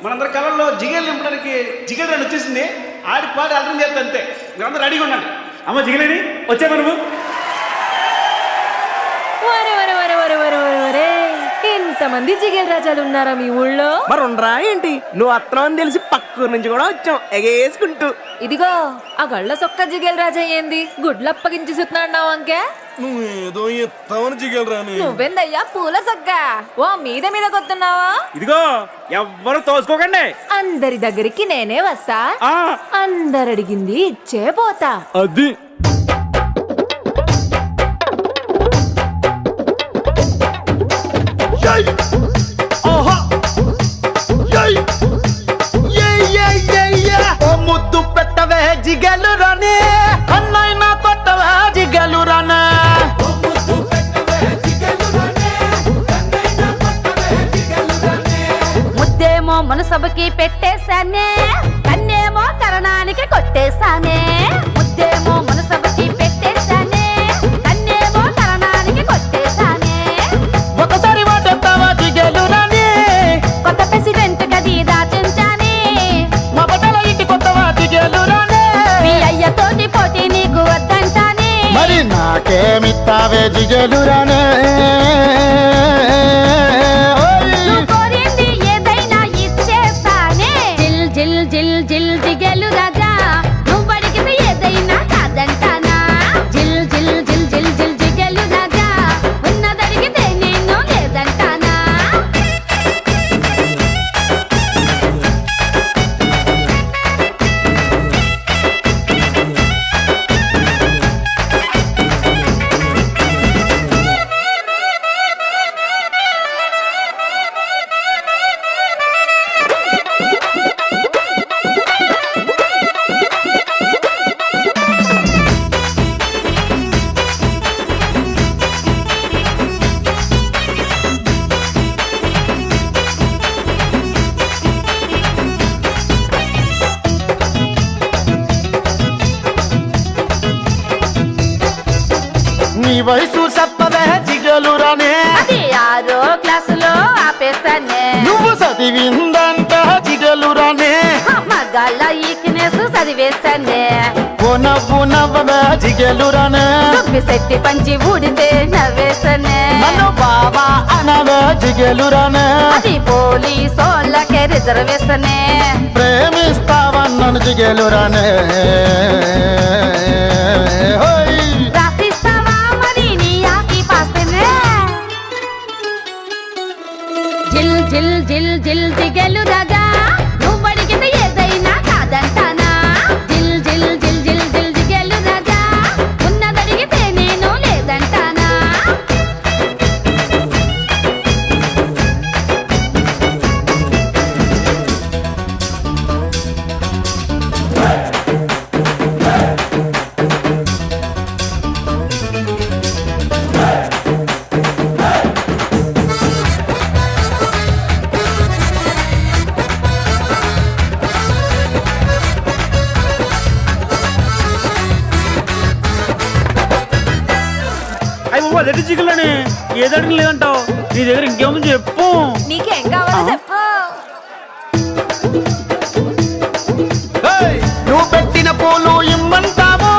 మనందరి కళల్లో జిగేలు నింపడానికి జిగేల్ రాని వచ్చేసింది. ఆడి పాడి అర్థం చేస్తా అంతే. మీరందరూ రెడీగా ఉండండి. అమ్మ జిగలేని వచ్చే మనము. ఇంతమంది జిగేల్ రాజాలు ఉన్నారా మీ ఊళ్ళో? మరి ఉండరా ఏంటి? నువ్వు అత్తనం అని తెలిసి పక్కూరు నుంచి కూడా వచ్చాం ఎగేసుకుంటూ. ఇదిగో ఆ గళ్ళ సొక్క జిగేల్ రాజా ఏంది గుడ్లు అప్పగించి సుతున్నాడు అంకే? నువ్వేదో ఎత్తావని జిగలరాని. నువ్వెందయ్యా పూల సొక్క ఓ మీద మీద కొత్తున్నావా? ఇదిగో ఎవ్వరు తోసుకోకండి. అందరి దగ్గరికి నేనే వస్తా, అందరడిగింది ఇచ్చే పోతా. అది ముద్దు పెట్టవే జిగలు రానే, అన్నైనా కొట్టవే జిగలు రానే. ముద్దేమో మనసభకి పెట్టేశానే, కన్నేమో కరణానికి కొట్టేశానే. ముద్దేమో మనసభకి పెట్టేశానే, కన్నేమో కరణానికి కొట్టేశానే. ఒకసారి వాటెత్తావా జిగలు రానే, కొత్త ప్రెసిడెంట్ గది దాచించానే. మా బట్టల ఇంటి కొత్తవా జిగలు రానే. మీ అయ్యతోటి పోటీ నీకు వద్దంటానే. మరి నాకేమిత్తావే జిగలు రానే. నువ్వు కోరింది ఏదైనా ఇచ్చేస్తానే. జిల్ జిల్ జిల్ జిల్ జిగేలు రాజా, నువ్వు అడిగింది ఏదైనా కాదంటానా. జిల్ జిల్ జిల్ జిల్ జిల్ జిగేలు రాజా, ఉన్నదడిగితే నేను లేదంటానా. నీ వయసు చెప్పవే జిగలు రానే, అది 6వ క్లాసులో ఆపేస్తానే. నువ్వు చదివిందంట జిగలు రానే. మగాళ్ళ ఈక్నెస్ చదివేస్తానే. ఓ నవ్వు నవ్వవే జిగలు రానే, దుబ్బి శెట్టి పంచి ఊడితే నవ్వేస్తానే. నన్ను బాబా అనవే జిగలు రానే. అది పోలీసోళ్ళకే రిజర్వేషనే. ప్రేమిస్తావన్నను జిగలు రానే. హోయ్ రాసిస్తావా మరి నీ ఆకి పాస్తేనే. జిల్ జిల్ జిల్ జిల్ జిగేలు రాజా, నువ్వు అడిగింది ఏదైనా కాదంటానా. జిల్ జిల్ జిల్ జిల్ జిల్ జిగేలు రాజా, ఉన్నదడిగితే నేను లేదంటానా. అయ్యి బాబు అదే జిగలని ఏదడికి లేదంటావు. నీ దగ్గర ఇంకేముంది చెప్పు. నీకేం కావాలో చెప్పు. హేయ్! నువ్వు పెట్టిన పూలు ఇమ్మంటాము,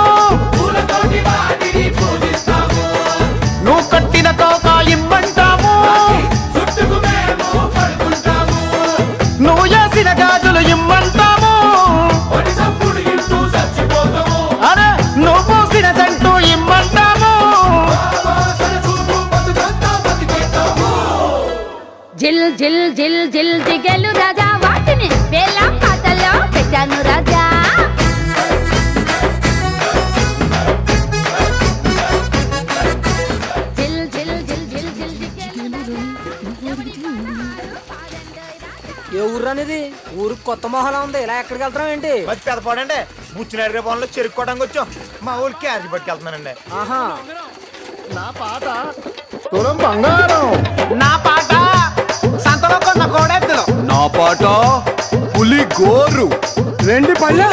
నువ్వు కట్టిన తోక ఇమ్మంటాము, నువ్వు చేసిన గాజులు ఇమ్మంటాము, అరే నువ్వు పూసిన జంటు ఇమ్మంటాము. జిల్ జిల్ జిల్ జిల్ జిగేలు రాజా, వాటిని వేళ పాటల్లో పెట్టాను రాజా. జిల్ జిల్ జిల్ జిల్ జిల్ జిగేలు. ఏ ఊరు అనేది? ఊరు కొత్త మొహలా ఉంది, ఇలా ఎక్కడికి వెళ్తాం ఏంటి? మరి పెదపాడండి బుచ్చినడిగే పనులు చెరుక్కోవడానికి వచ్చాం. మా ఊరికి క్యారేజ్ పట్టుకెళ్తున్నానండి. ఆహా, నా పాట తులం బంగారం, నా పాట సంతలో కొన్న కోడెత్తులు, నా పాట పులి గోరు, 2 పళ్ళు,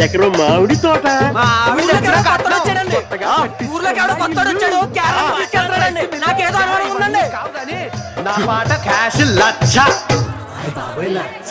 ఎక్కడో మామిడి తోట. మా ఆవిడ దగ్గర కట్టలు వచ్చాడండి. ఊర్లోకి ఎవడో కొత్తోడు వచ్చాడు, క్యారెట్ తీసుకెళ్తాడండి. నాకేదో అనుమానం ఉందండి. నా పాట క్యాష్ లచ్చ. బాబోయ్ లచ్చ